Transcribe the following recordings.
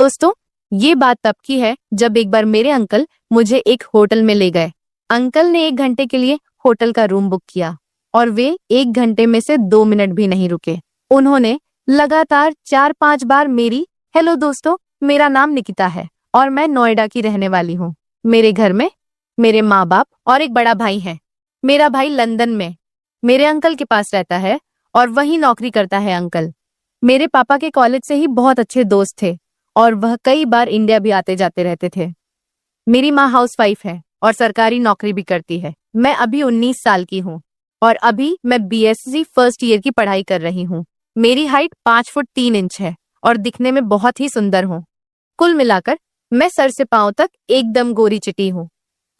दोस्तों, ये बात तब की है जब एक बार मेरे अंकल मुझे एक होटल में ले गए। अंकल ने 1 घंटे के लिए होटल का रूम बुक किया और वे 1 घंटे में से 2 मिनट भी नहीं रुके। उन्होंने लगातार 4-5 बार मेरी हेलो दोस्तों, मेरा नाम निकिता है और मैं नोएडा की रहने वाली हूँ। मेरे घर में मेरे माँ बाप और एक बड़ा भाई है। मेरा भाई लंदन में मेरे अंकल के पास रहता है और वहीं नौकरी करता है। अंकल मेरे पापा के कॉलेज से ही बहुत अच्छे दोस्त थे और वह कई बार इंडिया भी आते जाते रहते थे। मेरी माँ हाउसवाइफ है और सरकारी नौकरी भी करती है। मैं अभी 19 साल की हूँ और अभी मैं बीएससी फर्स्ट ईयर की पढ़ाई कर रही हूँ। मेरी हाइट 5 फुट 3 इंच है और दिखने में बहुत ही सुंदर हूँ। कुल मिलाकर मैं सर से पांव तक एकदम गोरी चिटी हूँ।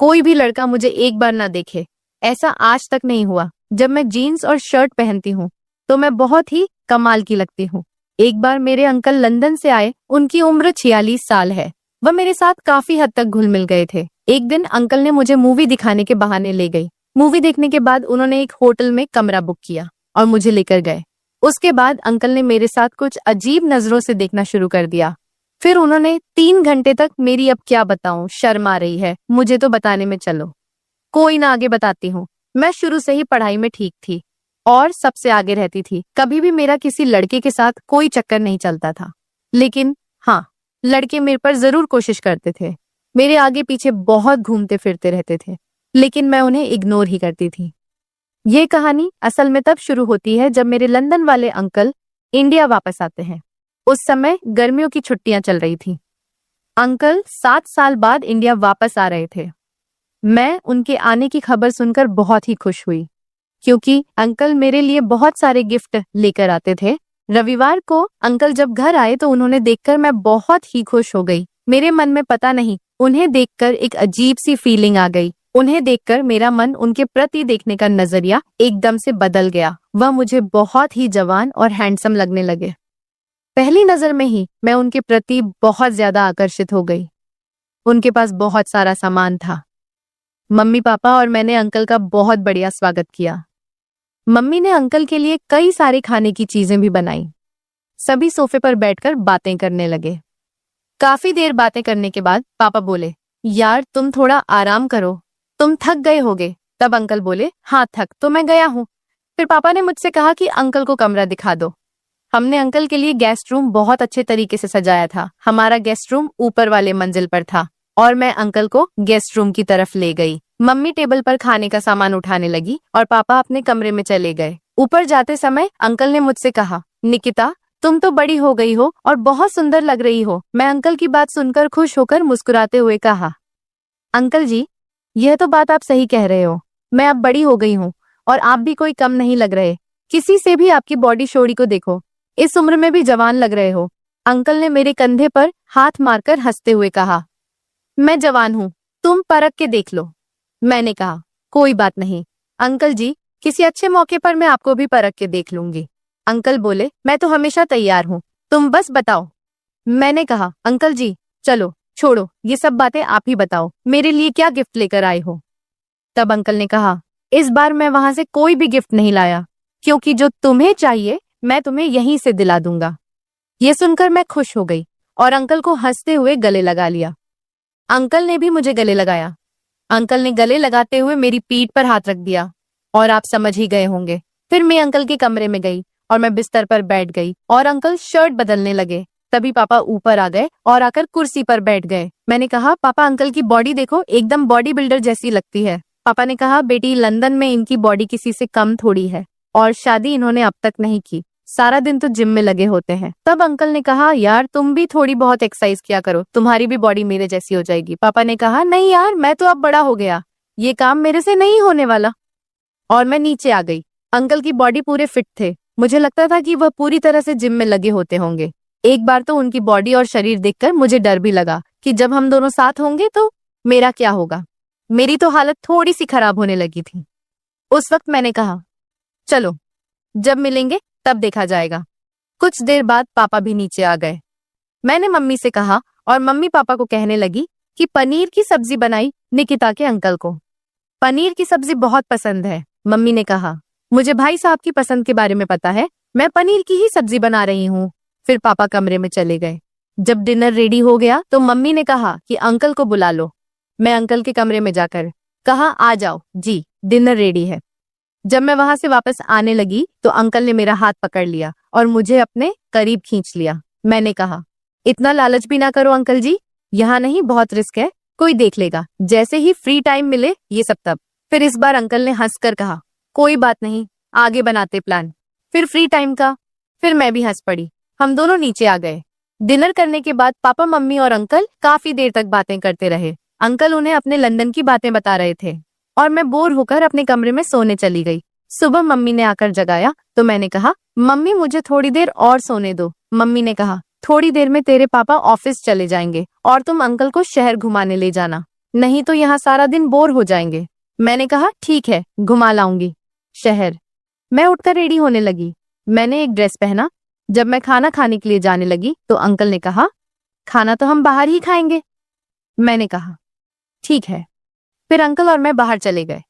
कोई भी लड़का मुझे एक बार ना देखे, ऐसा आज तक नहीं हुआ। जब मैं जीन्स और शर्ट पहनती हूँ तो मैं बहुत ही कमाल की लगती हूँ। एक बार मेरे अंकल लंदन से आए। उनकी उम्र 46 साल है। वह मेरे साथ काफी हद तक घुल मिल गए थे। एक दिन अंकल ने मुझे मूवी दिखाने के बहाने ले गई। मूवी देखने के बाद उन्होंने एक होटल में कमरा बुक किया और मुझे लेकर गए। उसके बाद अंकल ने मेरे साथ कुछ अजीब नजरों से देखना शुरू कर दिया। फिर उन्होंने 3 घंटे तक मेरी अब क्या बताऊं, शर्म आ रही है मुझे तो बताने में, चलो कोई ना, आगे बताती हूँ। मैं शुरू से ही पढ़ाई में ठीक थी और सबसे आगे रहती थी। कभी भी मेरा किसी लड़के के साथ कोई चक्कर नहीं चलता था, लेकिन हाँ, लड़के मेरे पर जरूर कोशिश करते थे। मेरे आगे पीछे बहुत घूमते फिरते रहते थे, लेकिन मैं उन्हें इग्नोर ही करती थी। ये कहानी असल में तब शुरू होती है जब मेरे लंदन वाले अंकल इंडिया वापस आते हैं। उस समय गर्मियों की छुट्टियां चल रही थी। अंकल 7 साल बाद इंडिया वापस आ रहे थे। मैं उनके आने की खबर सुनकर बहुत ही खुश हुई, क्योंकि अंकल मेरे लिए बहुत सारे गिफ्ट लेकर आते थे। रविवार को अंकल जब घर आए तो उन्होंने देखकर मैं बहुत ही खुश हो गई। मेरे मन में पता नहीं, उन्हें देखकर एक अजीब सी फीलिंग आ गई। उन्हें देखकर मेरा मन उनके प्रति देखने का नजरिया एकदम से बदल गया। वह मुझे बहुत ही जवान और हैंडसम लगने लगे। पहली नजर में ही मैं उनके प्रति बहुत ज्यादा आकर्षित हो गई। उनके पास बहुत सारा सामान था। मम्मी पापा और मैंने अंकल का बहुत बढ़िया स्वागत किया। मम्मी ने अंकल के लिए कई सारे खाने की चीजें भी बनाई। सभी सोफे पर बैठकर बातें करने लगे। काफी देर बातें करने के बाद पापा बोले, यार तुम थोड़ा आराम करो, तुम थक गए होगे। तब अंकल बोले, हाँ थक तो मैं गया हूँ। फिर पापा ने मुझसे कहा कि अंकल को कमरा दिखा दो। हमने अंकल के लिए गेस्ट रूम बहुत अच्छे तरीके से सजाया था। हमारा गेस्ट रूम ऊपर वाले मंजिल पर था और मैं अंकल को गेस्ट रूम की तरफ ले गई। मम्मी टेबल पर खाने का सामान उठाने लगी और पापा अपने कमरे में चले गए। ऊपर जाते समय अंकल ने मुझसे कहा, निकिता तुम तो बड़ी हो गई हो और बहुत सुंदर लग रही हो। मैं अंकल की बात सुनकर खुश होकर मुस्कुराते हुए कहा, अंकल जी यह तो बात आप सही कह रहे हो। मैं अब बड़ी हो गई हूँ और आप भी कोई कम नहीं लग रहे। किसी से भी आपकी बॉडी शोड़ी को देखो, इस उम्र में भी जवान लग रहे हो। अंकल ने मेरे कंधे पर हाथ मारकर हंसते हुए कहा, मैं जवान हूँ, तुम परख के देख लो। मैंने कहा, कोई बात नहीं अंकल जी, किसी अच्छे मौके पर मैं आपको भी परख के देख लूंगी। अंकल बोले, मैं तो हमेशा तैयार हूँ, तुम बस बताओ। मैंने कहा, अंकल जी चलो छोड़ो ये सब बातें, आप ही बताओ मेरे लिए क्या गिफ्ट लेकर आए हो। तब अंकल ने कहा, इस बार मैं वहां से कोई भी गिफ्ट नहीं लाया, क्योंकि जो तुम्हें चाहिए मैं तुम्हें यहीं से दिला दूंगा। ये सुनकर मैं खुश हो गई और अंकल को हंसते हुए गले लगा लिया। अंकल ने भी मुझे गले लगाया। अंकल ने गले लगाते हुए मेरी पीठ पर हाथ रख दिया और आप समझ ही गए होंगे। फिर मैं अंकल के कमरे में गई और मैं बिस्तर पर बैठ गई और अंकल शर्ट बदलने लगे। तभी पापा ऊपर आ गए और आकर कुर्सी पर बैठ गए। मैंने कहा, पापा अंकल की बॉडी देखो, एकदम बॉडी बिल्डर जैसी लगती है। पापा ने कहा, बेटी लंदन में इनकी बॉडी किसी से कम थोड़ी है और शादी इन्होंने अब तक नहीं की, सारा दिन तो जिम में लगे होते हैं। तब अंकल ने कहा, यार तुम भी थोड़ी बहुत एक्सरसाइज किया करो, तुम्हारी भी बॉडी मेरे जैसी हो जाएगी। पापा ने कहा, नहीं यार मैं तो अब बड़ा हो गया, ये काम मेरे से नहीं होने वाला। और मैं नीचे आ गई। अंकल की बॉडी पूरे फिट थे। मुझे लगता था कि वह पूरी तरह से जिम में लगे होते होंगे। एक बार तो उनकी बॉडी और शरीर देखकर मुझे डर भी लगा कि जब हम दोनों साथ होंगे तो मेरा क्या होगा। मेरी तो हालत थोड़ी सी खराब होने लगी थी। उस वक्त मैंने कहा, चलो जब मिलेंगे तब देखा जाएगा। कुछ देर बाद पापा भी नीचे आ गए। मैंने मम्मी से कहा और मम्मी पापा को कहने लगी कि पनीर की सब्जी बनाई निकिता के अंकल को। पनीर की सब्जी बहुत पसंद है। मम्मी ने कहा, मुझे भाई साहब की पसंद के बारे में पता है, मैं पनीर की ही सब्जी बना रही हूँ। फिर पापा कमरे में चले गए। जब डिनर रेडी हो गया तो मम्मी ने कहा कि अंकल को बुला लो। मैं अंकल के कमरे में जाकर कहा, आ जाओ जी, डिनर रेडी है। जब मैं वहां से वापस आने लगी तो अंकल ने मेरा हाथ पकड़ लिया और मुझे अपने करीब खींच लिया। मैंने कहा, इतना लालच भी ना करो अंकल जी, यहाँ नहीं, बहुत रिस्क है, कोई देख लेगा, जैसे ही फ्री टाइम मिले ये सब तब। फिर इस बार अंकल ने हंसकर कहा, कोई बात नहीं, आगे बनाते प्लान। फिर फ्री टाइम का। फिर मैं भी हंस पड़ी। हम दोनों नीचे आ गए। डिनर करने के बाद पापा, मम्मी और अंकल काफी देर तक बातें करते रहे। अंकल उन्हें अपने लंदन की बातें बता रहे थे और मैं बोर होकर अपने कमरे में सोने चली गई। सुबह मम्मी ने आकर जगाया तो मैंने कहा, मम्मी मुझे थोड़ी देर और सोने दो। मम्मी ने कहा, थोड़ी देर में तेरे पापा ऑफिस चले जाएंगे और तुम अंकल को शहर घुमाने ले जाना, नहीं तो यहाँ सारा दिन बोर हो जाएंगे। मैंने कहा, ठीक है, घुमा लाऊंगी शहर। मैं उठकर रेडी होने लगी। मैंने एक ड्रेस पहना। जब मैं खाना खाने के लिए जाने लगी तो अंकल ने कहा, खाना तो हम बाहर ही खाएंगे। मैंने कहा, ठीक है। फिर अंकल और मैं बाहर चले गए।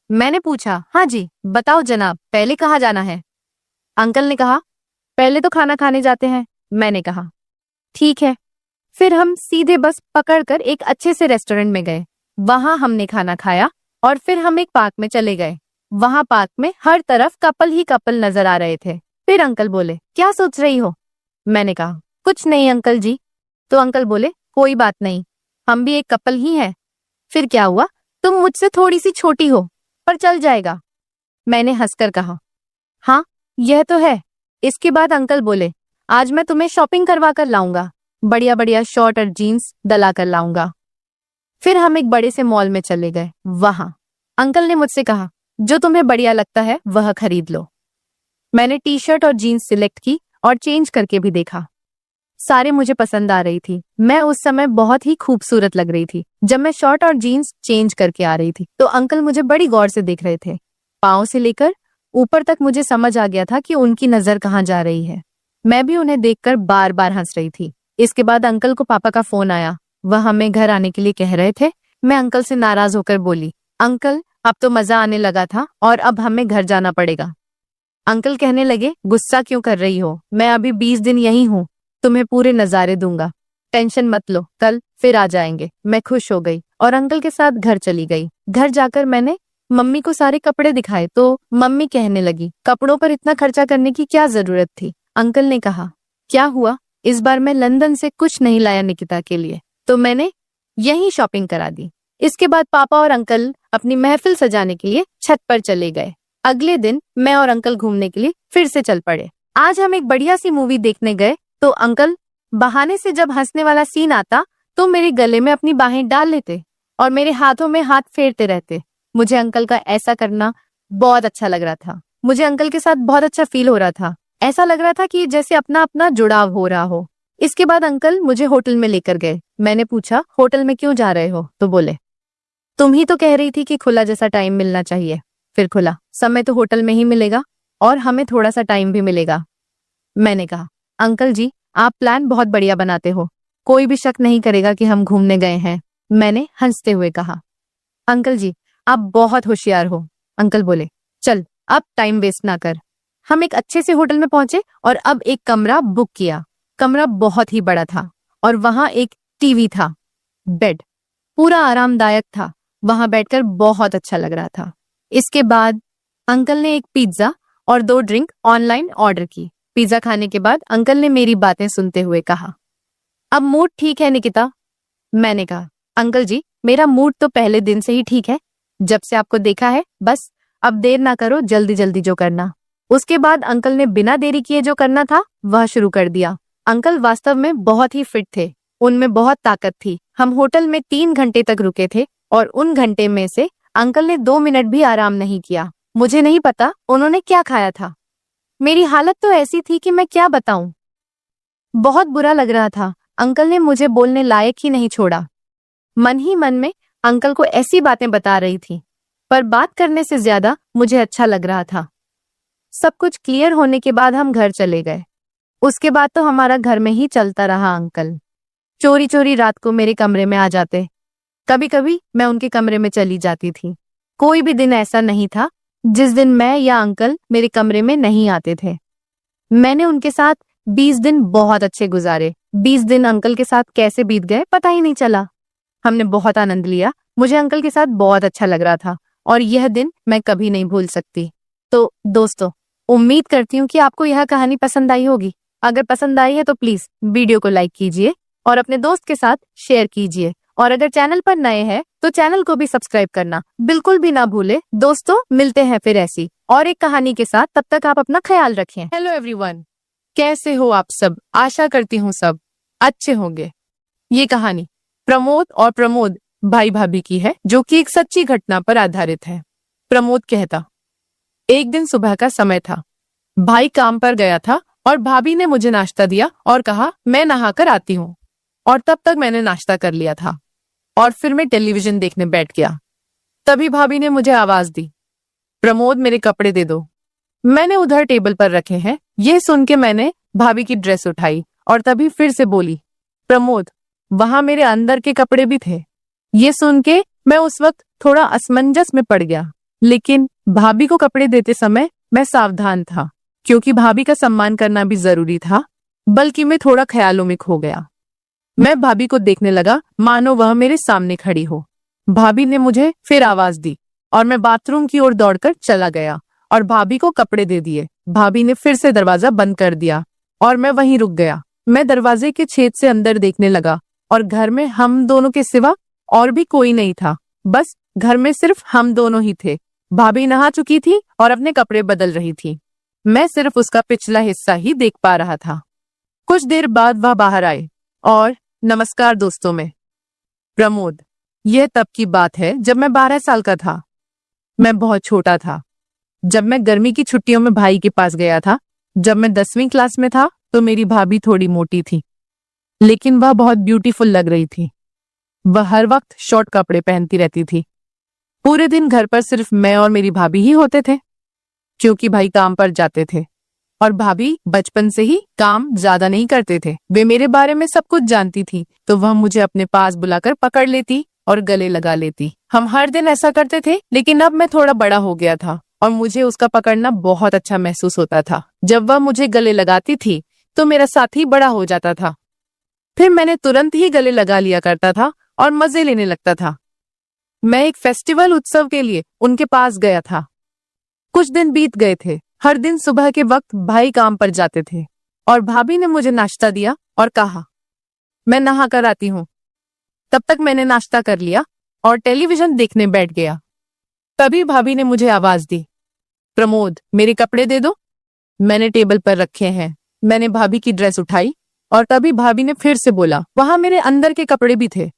मैंने पूछा, हाँ जी बताओ जनाब, पहले कहाँ जाना है? अंकल ने कहा, पहले तो खाना खाने जाते हैं। मैंने कहा, ठीक है। फिर हम सीधे बस पकड़कर एक अच्छे से रेस्टोरेंट में गए। वहां हमने खाना खाया और फिर हम एक पार्क में चले गए। वहां पार्क में हर तरफ कपल ही कपल नजर आ रहे थे। फिर अंकल बोले, क्या सोच रही हो? मैंने कहा, कुछ नहीं अंकल जी। तो अंकल बोले, कोई बात नहीं, हम भी एक कपल ही हैं। फिर क्या हुआ? तुम मुझसे थोड़ी सी छोटी हो, पर चल जाएगा। मैंने हंसकर कहा, हाँ यह तो है। इसके बाद अंकल बोले, आज मैं तुम्हें शॉपिंग करवा कर लाऊंगा, बढ़िया बढ़िया शर्ट और जीन्स दला कर लाऊंगा। फिर हम एक बड़े से मॉल में चले गए। वहां अंकल ने मुझसे कहा, जो तुम्हें बढ़िया लगता है वह खरीद लो। मैंने टी शर्ट और जीन्स सिलेक्ट की और चेंज करके भी देखा। सारे मुझे पसंद आ रही थी। मैं उस समय बहुत ही खूबसूरत लग रही थी। जब मैं शर्ट और जीन्स चेंज करके आ रही थी तो अंकल मुझे बड़ी गौर से देख रहे थे। पाँव से लेकर ऊपर तक मुझे समझ आ गया था कि उनकी नजर कहाँ जा रही है। मैं भी उन्हें देखकर बार बार हंस रही थी। इसके बाद अंकल को पापा का फोन आया। वह हमें घर आने के लिए कह रहे थे। मैं अंकल से नाराज होकर बोली, अंकल अब तो मजा आने लगा था और अब हमें घर जाना पड़ेगा। अंकल कहने लगे, गुस्सा क्यों कर रही हो, मैं अभी 20 दिन यहीं हूँ, तुम्हें पूरे नजारे दूंगा, टेंशन मत लो, कल फिर आ जाएंगे। मैं खुश हो गई और अंकल के साथ घर चली गई। घर जाकर मैंने मम्मी को सारे कपड़े दिखाए तो मम्मी कहने लगी, कपड़ों पर इतना खर्चा करने की क्या जरूरत थी? अंकल ने कहा, क्या हुआ, इस बार मैं लंदन से कुछ नहीं लाया निकिता के लिए, तो मैंने यहीं शॉपिंग करा दी। इसके बाद पापा और अंकल अपनी महफिल सजाने के लिए छत पर चले गए। अगले दिन मैं और अंकल घूमने के लिए फिर से चल पड़े। आज हम एक बढ़िया सी मूवी देखने गए तो अंकल बहाने से जब हंसने वाला सीन आता तो मेरे गले में अपनी बाहें डाल लेते और मेरे हाथों में हाथ फेरते रहते। मुझे अंकल का ऐसा करना बहुत अच्छा लग रहा था। मुझे अंकल के साथ बहुत अच्छा फील हो रहा था। ऐसा लग रहा था कि जैसे अपना अपना जुड़ाव हो रहा हो। इसके बाद अंकल मुझे होटल में लेकर गए। मैंने पूछा, होटल में क्यों जा रहे हो? तो बोले, तुम ही तो कह रही थी कि खुला जैसा टाइम मिलना चाहिए। फिर खुला समय तो होटल में ही मिलेगा और हमें थोड़ा सा टाइम भी मिलेगा। मैंने कहा, अंकल जी आप प्लान बहुत बढ़िया बनाते हो, कोई भी शक नहीं करेगा कि हम घूमने गए हैं। मैंने हंसते हुए कहा, अंकल जी आप बहुत होशियार हो। अंकल बोले, चल अब टाइम वेस्ट ना कर। हम एक अच्छे से होटल में पहुंचे और अब एक कमरा बुक किया। कमरा बहुत ही बड़ा था और वहां एक टीवी था, बेड पूरा आरामदायक था। वहां बैठकर बहुत अच्छा लग रहा था। इसके बाद अंकल ने एक पिज्जा और 2 ड्रिंक ऑनलाइन ऑर्डर की। पिज्जा खाने के बाद अंकल ने मेरी बातें सुनते हुए कहा, अब मूड ठीक है निकिता? मैंने कहा, अंकल जी मेरा मूड तो पहले दिन से ही ठीक है, जब से आपको देखा है। बस अब देर ना करो, जल्दी जल्दी जो करना। उसके बाद अंकल ने बिना देरी किए जो करना था वह शुरू कर दिया। अंकल वास्तव में बहुत ही फिट थे, उनमें बहुत ताकत थी। हम होटल में 3 घंटे तक रुके थे और उन घंटे में से अंकल ने 2 मिनट भी आराम नहीं किया। मुझे नहीं पता उन्होंने क्या खाया था। मेरी हालत तो ऐसी थी कि मैं क्या बताऊं। बहुत बुरा लग रहा था। अंकल ने मुझे बोलने लायक ही नहीं छोड़ा। मन ही मन में अंकल को ऐसी बातें बता रही थी, पर बात करने से ज्यादा मुझे अच्छा लग रहा था। सब कुछ क्लियर होने के बाद हम घर चले गए। उसके बाद तो हमारा घर में ही चलता रहा। अंकल चोरी चोरी रात को मेरे कमरे में आ जाते। कभी कभी मैं उनके कमरे में चली जाती थी। कोई भी दिन ऐसा नहीं था जिस दिन मैं या अंकल मेरे कमरे में नहीं आते थे। मैंने उनके साथ 20 दिन बहुत अच्छे गुजारे। 20 दिन अंकल के साथ कैसे बीत गए पता ही नहीं चला। हमने बहुत आनंद लिया। मुझे अंकल के साथ बहुत अच्छा लग रहा था और यह दिन मैं कभी नहीं भूल सकती। तो दोस्तों, उम्मीद करती हूँ कि आपको यह कहानी पसंद आई होगी। अगर पसंद आई है तो प्लीज वीडियो को लाइक कीजिए और अपने दोस्त के साथ शेयर कीजिए। और अगर चैनल पर नए हैं तो चैनल को भी सब्सक्राइब करना बिल्कुल भी ना भूले। दोस्तों, मिलते हैं फिर ऐसी और एक कहानी के साथ। तब तक आप अपना ख्याल रखें। हेलो एवरीवन, कैसे हो आप सब? आशा करती हूँ सब अच्छे होंगे। ये कहानी प्रमोद और प्रमोद भाई भाभी की है, जो कि एक सच्ची घटना पर आधारित है। प्रमोद कहता, एक दिन सुबह का समय था। भाई काम पर गया था और भाभी ने मुझे नाश्ता दिया और कहा मैं नहाकर आती हूँ। और तब तक मैंने नाश्ता कर लिया था और फिर मैं टेलीविजन देखने बैठ गया। तभी भाभी ने मुझे आवाज दी, प्रमोद मेरे कपड़े दे दो। मैंने उधर टेबल पर रखे हैं। ये सुन के मैंने भाभी की ड्रेस उठाई और तभी फिर से बोली, प्रमोद वहां मेरे अंदर के कपड़े भी थे। ये सुन के मैं उस वक्त थोड़ा असमंजस में पड़ गया, लेकिन भाभी को कपड़े देते समय मैं सावधान था, क्योंकि भाभी का सम्मान करना भी जरूरी था। बल्कि मैं थोड़ा ख्यालों में खो गया। मैं भाभी को देखने लगा मानो वह मेरे सामने खड़ी हो। भाभी ने मुझे फिर आवाज दी और मैं बाथरूम की ओर दौड़कर चला गया और भाभी को कपड़े दे दिए। भाभी ने फिर से दरवाजा बंद कर दिया और मैं वहीं रुक गया। मैं दरवाजे के छेद से अंदर देखने लगा और घर में हम दोनों के सिवा और भी कोई नहीं था। बस घर में सिर्फ हम दोनों ही थे। भाभी नहा चुकी थी और अपने कपड़े बदल रही थी। मैं सिर्फ उसका पिछला हिस्सा ही देख पा रहा था। कुछ देर बाद वह बाहर आए और नमस्कार दोस्तों, में प्रमोद। यह तब की बात है जब मैं 12 साल का था। मैं बहुत छोटा था जब मैं गर्मी की छुट्टियों में भाई के पास गया था। जब मैं 10वीं क्लास में था तो मेरी भाभी थोड़ी मोटी थी, लेकिन वह बहुत ब्यूटीफुल लग रही थी। वह हर वक्त शॉर्ट कपड़े पहनती रहती थी। पूरे दिन घर पर सिर्फ मैं और मेरी भाभी ही होते थे, क्योंकि भाई काम पर जाते थे और भाभी बचपन से ही काम ज्यादा नहीं करते थे। वे मेरे बारे में सब कुछ जानती थी, तो वह मुझे अपने पास बुलाकर पकड़ लेती और गले लगा लेती। हम हर दिन ऐसा करते थे, लेकिन अब मैं थोड़ा बड़ा हो गया था और मुझे उसका पकड़ना बहुत अच्छा महसूस होता था। जब वह मुझे गले लगाती थी तो मेरा साथी बड़ा हो जाता था। फिर मैंने तुरंत ही गले लगा लिया करता था और मजे लेने लगता था। मैं एक फेस्टिवल उत्सव के लिए उनके पास गया था। कुछ दिन बीत गए थे। हर दिन सुबह के वक्त भाई काम पर जाते थे और भाभी ने मुझे नाश्ता दिया और कहा मैं नहा कर आती हूँ। तब तक मैंने नाश्ता कर लिया और टेलीविजन देखने बैठ गया। तभी भाभी ने मुझे आवाज दी, प्रमोद मेरे कपड़े दे दो। मैंने टेबल पर रखे हैं। मैंने भाभी की ड्रेस उठाई और तभी भाभी ने फिर से बोला, वहां मेरे अंदर के कपड़े भी थे।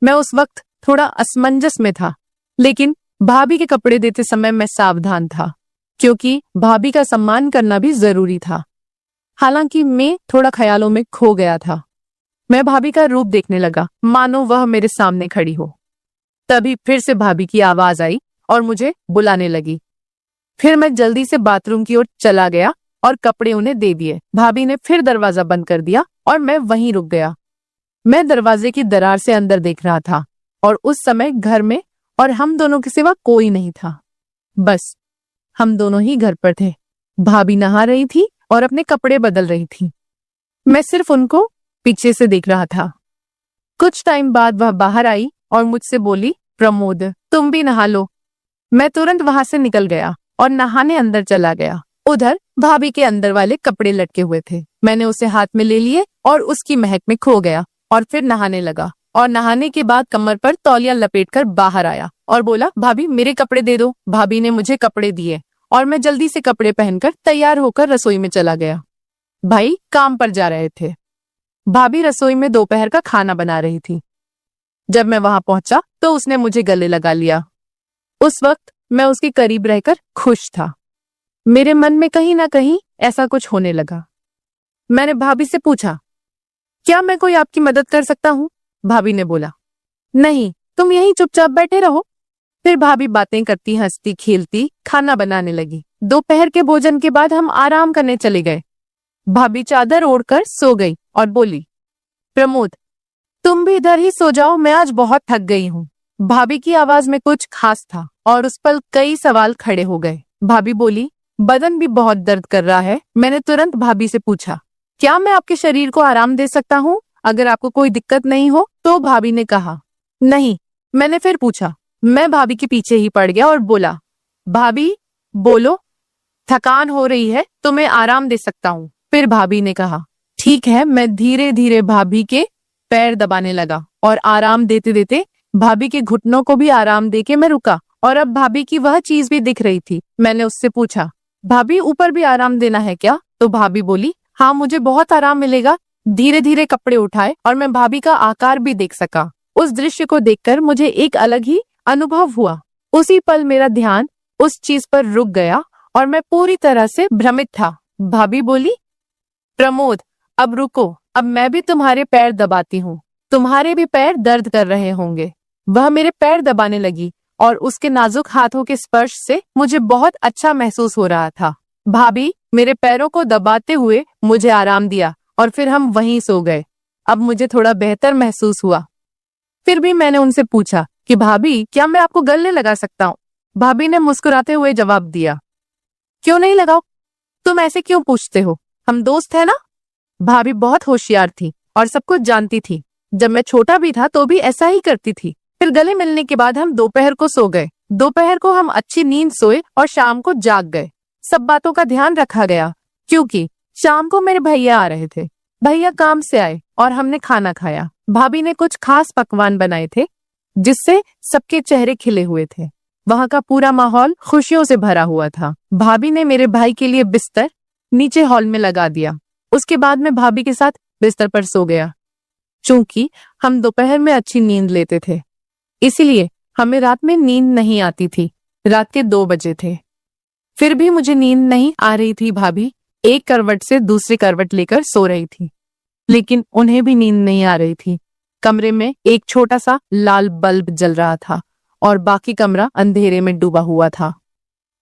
मैं उस वक्त थोड़ा असमंजस में था, लेकिन भाभी के कपड़े देते समय मैं सावधान था, क्योंकि भाभी का सम्मान करना भी जरूरी था। हालांकि मैं थोड़ा ख्यालों में खो गया था। मैं भाभी का रूप देखने लगा मानो वह मेरे सामने खड़ी हो। तभी फिर से भाभी की आवाज आई और मुझे बुलाने लगी। फिर मैं जल्दी से बाथरूम की ओर चला गया और कपड़े उन्हें दे दिए। भाभी ने फिर दरवाजा बंद कर दिया और मैं वहीं रुक गया। मैं दरवाजे की दरार से अंदर देख रहा था और उस समय घर में और हम दोनों के सिवा कोई नहीं था। बस हम दोनों ही घर पर थे। भाभी नहा रही थी और अपने कपड़े बदल रही थी। मैं सिर्फ उनको पीछे से देख रहा था। कुछ टाइम बाद वह बाहर आई और मुझसे बोली, प्रमोद तुम भी नहा लो। मैं तुरंत वहां से निकल गया और नहाने अंदर चला गया। उधर भाभी के अंदर वाले कपड़े लटके हुए थे। मैंने उसे हाथ में ले लिए और उसकी महक में खो गया और फिर नहाने लगा। और नहाने के बाद कमर पर तौलिया लपेटकर बाहर आया और बोला, भाभी मेरे कपड़े दे दो। भाभी ने मुझे कपड़े दिए और मैं जल्दी से कपड़े पहनकर तैयार होकर रसोई में चला गया। भाई काम पर जा रहे थे। भाभी रसोई में दोपहर का खाना बना रही थी। जब मैं वहां पहुंचा तो उसने मुझे गले लगा लिया। उस वक्त मैं उसके करीब रहकर खुश था। मेरे मन में कहीं ना कहीं ऐसा कुछ होने लगा। मैंने भाभी से पूछा, क्या मैं कोई आपकी मदद कर सकता हूँ? भाभी ने बोला, नहीं, तुम यहीं चुपचाप बैठे रहो। फिर भाभी बातें करती हंसती खेलती खाना बनाने लगी। दोपहर के भोजन के बाद हम आराम करने चले गए। भाभी चादर ओढ़कर सो गई और बोली, प्रमोद तुम भी इधर ही सो जाओ, मैं आज बहुत थक गई हूँ। भाभी की आवाज में कुछ खास था और उस पर कई सवाल खड़े हो गए। भाभी बोली, बदन भी बहुत दर्द कर रहा है। मैंने तुरंत भाभी से पूछा, क्या मैं आपके शरीर को आराम दे सकता हूँ अगर आपको कोई दिक्कत नहीं हो? तो भाभी ने कहा, नहीं। मैंने फिर पूछा। मैं भाभी के पीछे ही पड़ गया और बोला, भाभी बोलो, थकान हो रही है तो मैं आराम दे सकता हूँ। फिर भाभी ने कहा, ठीक है। मैं धीरे धीरे भाभी के पैर दबाने लगा और आराम देते देते भाभी के घुटनों को भी आराम देके मैं रुका और अब भाभी की वह चीज भी दिख रही थी। मैंने उससे पूछा, भाभी ऊपर भी आराम देना है क्या? तो भाभी बोली, हाँ मुझे बहुत आराम मिलेगा। धीरे धीरे कपड़े उठाए और मैं भाभी का आकार भी देख सका। उस दृश्य को देखकर मुझे एक अलग ही अनुभव हुआ। उसी पल मेरा ध्यान उस चीज पर रुक गया और मैं पूरी तरह से भ्रमित था। भाभी बोली, प्रमोद अब रुको, अब मैं भी तुम्हारे पैर दबाती हूँ, तुम्हारे भी पैर दर्द कर रहे होंगे। वह मेरे पैर दबाने लगी और उसके नाजुक हाथों के स्पर्श से मुझे बहुत अच्छा महसूस हो रहा था। भाभी मेरे पैरों को दबाते हुए मुझे आराम दिया और फिर हम वहीं सो गए। अब मुझे थोड़ा बेहतर महसूस हुआ। फिर भी मैंने उनसे पूछा कि भाभी क्या मैं आपको गले लगा सकता हूँ? भाभी ने मुस्कुराते हुए जवाब दिया, क्यों नहीं लगाओ? तुम ऐसे क्यों पूछते हो? हम दोस्त है ना? भाभी बहुत होशियार थी और सब कुछ जानती थी। जब मैं छोटा भी था तो भी ऐसा ही करती थी। फिर गले मिलने के बाद हम दोपहर को सो गए। दोपहर को हम अच्छी नींद सोए और शाम को जाग गए। सब बातों का ध्यान रखा गया क्योंकि शाम को मेरे भैया आ रहे थे। भैया काम से आए और हमने खाना खाया। भाभी ने कुछ खास पकवान बनाए थे जिससे सबके चेहरे खिले हुए थे। वहां का पूरा माहौल खुशियों से भरा हुआ था। भाभी ने मेरे भाई के लिए बिस्तर नीचे हॉल में लगा दिया। उसके बाद मैं भाभी के साथ बिस्तर पर सो गया। चूंकि हम दोपहर में अच्छी नींद लेते थे इसीलिए हमें रात में नींद नहीं आती थी। रात के 2 बजे थे, फिर भी मुझे नींद नहीं आ रही थी। भाभी एक करवट से दूसरी करवट लेकर सो रही थी, लेकिन उन्हें भी नींद नहीं आ रही थी। कमरे में एक छोटा सा लाल बल्ब जल रहा था और बाकी कमरा अंधेरे में डूबा हुआ था।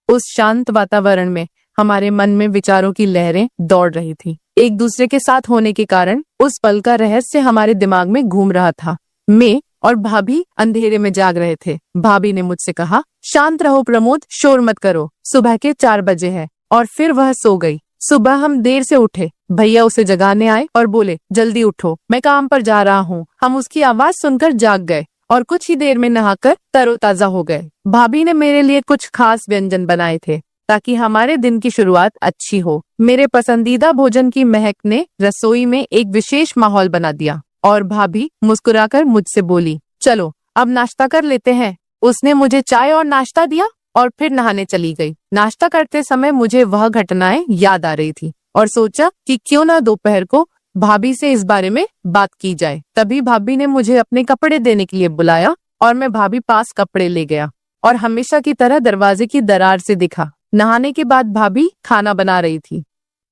उस शांत वातावरण में हमारे मन में विचारों की लहरें दौड़ रही थी। एक दूसरे के साथ होने के कारण उस पल का रहस्य हमारे दिमाग में घूम रहा था। मैं और भाभी अंधेरे में जाग रहे थे। भाभी ने मुझसे कहा, शांत रहो प्रमोद, शोर मत करो, सुबह के 4 बजे है। और फिर वह सो गई। सुबह हम देर से उठे। भैया उसे जगाने आए और बोले, जल्दी उठो, मैं काम पर जा रहा हूँ। हम उसकी आवाज सुनकर जाग गए और कुछ ही देर में नहाकर तरोताजा हो गए। भाभी ने मेरे लिए कुछ खास व्यंजन बनाए थे ताकि हमारे दिन की शुरुआत अच्छी हो। मेरे पसंदीदा भोजन की महक ने रसोई में एक विशेष माहौल बना दिया और भाभी मुस्कुराकर मुझसे बोली, चलो अब नाश्ता कर लेते हैं। उसने मुझे चाय और नाश्ता दिया और फिर नहाने चली गई। नाश्ता करते समय मुझे वह घटनाएं याद आ रही थी और सोचा कि क्यों ना दोपहर को भाभी से इस बारे में बात की जाए। तभी भाभी ने मुझे अपने कपड़े देने के लिए बुलाया और मैं भाभी पास कपड़े ले गया और हमेशा की तरह दरवाजे की दरार से दिखा। नहाने के बाद भाभी खाना बना रही थी।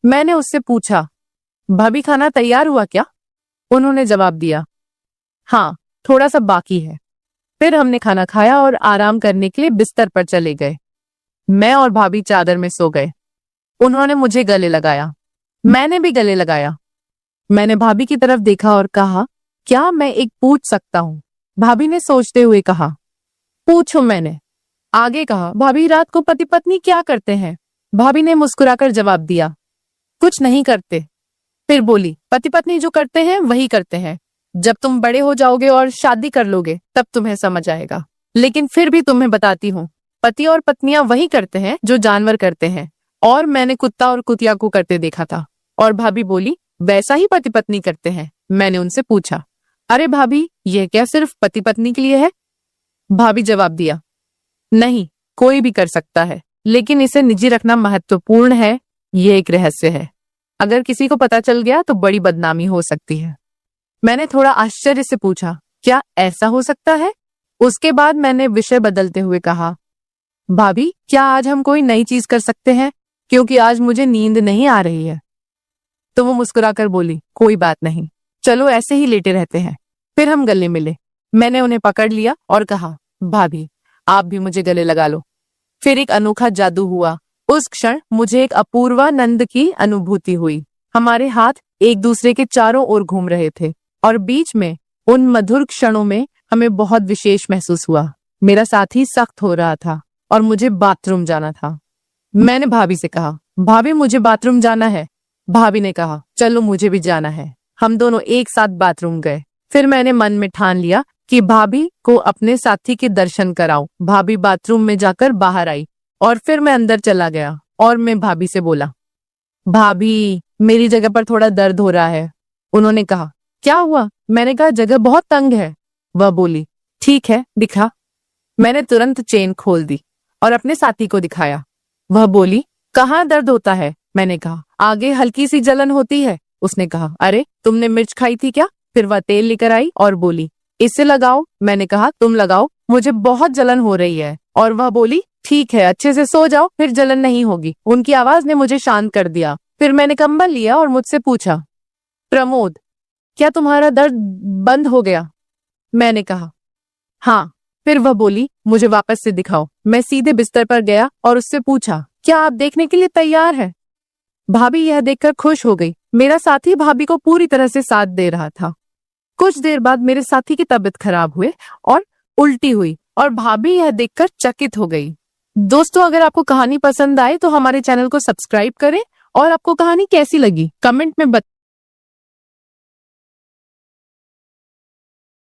मैंने उससे पूछा, भाभी खाना तैयार हुआ क्या? उन्होंने जवाब दिया, हाँ थोड़ा सा बाकी है। फिर हमने खाना खाया और आराम करने के लिए बिस्तर पर चले गए। मैं और भाभी चादर में सो गए। उन्होंने मुझे गले लगाया, मैंने भी गले लगाया। मैंने भाभी की तरफ देखा और कहा, क्या मैं एक पूछ सकता हूँ? भाभी ने सोचते हुए कहा, पूछो। मैंने आगे कहा, भाभी रात को पति पत्नी क्या करते हैं? भाभी ने मुस्कुराकर जवाब दिया, कुछ नहीं करते। फिर बोली, पति पत्नी जो करते हैं वही करते हैं। जब तुम बड़े हो जाओगे और शादी कर लोगे तब तुम्हें समझ आएगा। लेकिन फिर भी तुम्हें बताती हूँ, पति और पत्नियां वही करते हैं जो जानवर करते हैं। और मैंने कुत्ता और कुतिया को करते देखा था। और भाभी बोली, वैसा ही पति पत्नी करते हैं। मैंने उनसे पूछा, अरे भाभी यह क्या सिर्फ पति पत्नी के लिए है? भाभी जवाब दिया, नहीं, कोई भी कर सकता है, लेकिन इसे निजी रखना महत्वपूर्ण है। ये एक रहस्य है, अगर किसी को पता चल गया तो बड़ी बदनामी हो सकती है। मैंने थोड़ा आश्चर्य से पूछा, क्या ऐसा हो सकता है? उसके बाद मैंने विषय बदलते हुए कहा, भाभी क्या आज हम कोई नई चीज कर सकते हैं, क्योंकि आज मुझे नींद नहीं आ रही है। तो वो मुस्कुराकर बोली, कोई बात नहीं, चलो ऐसे ही लेटे रहते हैं। फिर हम गले मिले। मैंने उन्हें पकड़ लिया और कहा, भाभी आप भी मुझे गले लगा लो। फिर एक अनोखा जादू हुआ। उस क्षण मुझे एक अपूर्वानंद की अनुभूति हुई। हमारे हाथ एक दूसरे के चारों ओर घूम रहे थे और बीच में उन मधुर क्षणों में हमें बहुत विशेष महसूस हुआ। मेरा साथी सख्त हो रहा था और मुझे बाथरूम जाना था। मैंने भाभी से कहा, भाभी मुझे बाथरूम जाना है। भाभी ने कहा, चलो मुझे भी जाना है। हम दोनों एक साथ बाथरूम गए। फिर मैंने मन में ठान लिया कि भाभी को अपने साथी के दर्शन कराऊं। भाभी बाथरूम में जाकर बाहर आई और फिर मैं अंदर चला गया और मैं भाभी से बोला, भाभी मेरी जगह पर थोड़ा दर्द हो रहा है। उन्होंने कहा, क्या हुआ? मैंने कहा, जगह बहुत तंग है। वह बोली, ठीक है दिखा। मैंने तुरंत चेन खोल दी और अपने साथी को दिखाया। वह बोली, कहाँ दर्द होता है? मैंने कहा, आगे हल्की सी जलन होती है। उसने कहा, अरे तुमने मिर्च खाई थी क्या? फिर वह तेल लेकर आई और बोली, इससे लगाओ। मैंने कहा, तुम लगाओ, मुझे बहुत जलन हो रही है। और वह बोली, ठीक है, अच्छे से सो जाओ, फिर जलन नहीं होगी। उनकी आवाज ने मुझे शांत कर दिया। फिर मैंने कंबल लिया और मुझसे पूछा, प्रमोद क्या तुम्हारा दर्द बंद हो गया? मैंने कहा, हाँ। फिर वह बोली, मुझे वापस से दिखाओ। मैं सीधे बिस्तर पर गया और उससे पूछा, क्या आप देखने के लिए तैयार हैं? भाभी यह देखकर खुश हो गई। मेरा साथी भाभी को पूरी तरह से साथ दे रहा था। कुछ देर बाद मेरे साथी की तबीयत खराब हुई और उल्टी हुई और भाभी यह देखकर चकित हो गई। दोस्तों, अगर आपको कहानी पसंद आए तो हमारे चैनल को सब्सक्राइब करें और आपको कहानी कैसी लगी कमेंट में